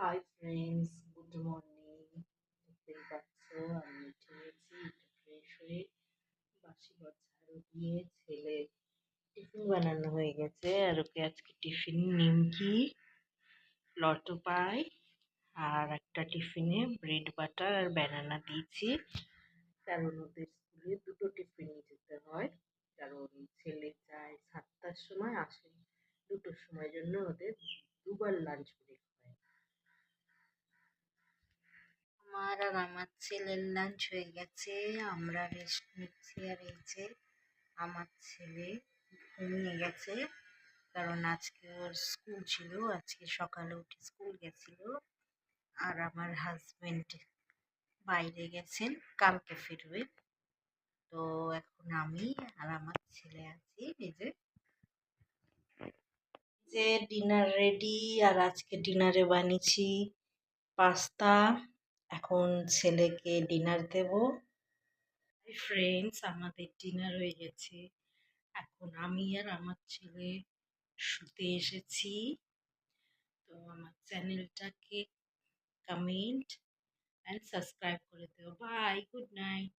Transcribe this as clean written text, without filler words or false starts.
Hi friends, good morning. দেখতেই পাচ্ছ আমি উঠে গেছি, একটু ফ্রেশ হয়ে বাসি ঘর ঝাড়ু দিয়ে ছেলে টিফিন বানানো হয়ে গেছে। আর ওকে আজকে টিফিন নিমকি, লটো পাই আর একটা টিফিনে ব্রেড বাটার আর ব্যানানা দিয়েছি। কারণ ওদের স্কুলে দুটো টিফিনই যেতে হয়, কারণ ছেলে যায় 7টার সময়, আসে 2টোর সময়, জন্য ওদের দুবার লাঞ্চ ব্রেক হয়। আমার ছেলের লাঞ্চ হয়ে গেছে, আমরা রেস্ট নিচ্ছি। আর এই যে আমার ছেলে ঘুমিয়ে গেছে, কারণ আজকে ওর স্কুল ছিল, আজকে সকালে উঠে স্কুল গেছিল। আর আমার হাজবেন্ড বাইরে গেছেন, কালকে ফিরবে। তো এখন আমি আর আমার ছেলে আছি। এই যে যে ডিনার রেডি। আর আজকে ডিনারে বানিয়েছি পাস্তা। এখন ছেলেকে ডিনার দেব। ফ্রেন্ডস, আমাদের ডিনার হয়ে গেছে। এখন আমি আর আমার ছেলে শুতে এসেছি। তো আমার চ্যানেলটাকে কমেন্ট অ্যান্ড সাবস্ক্রাইব করে দিও। Bye, good night.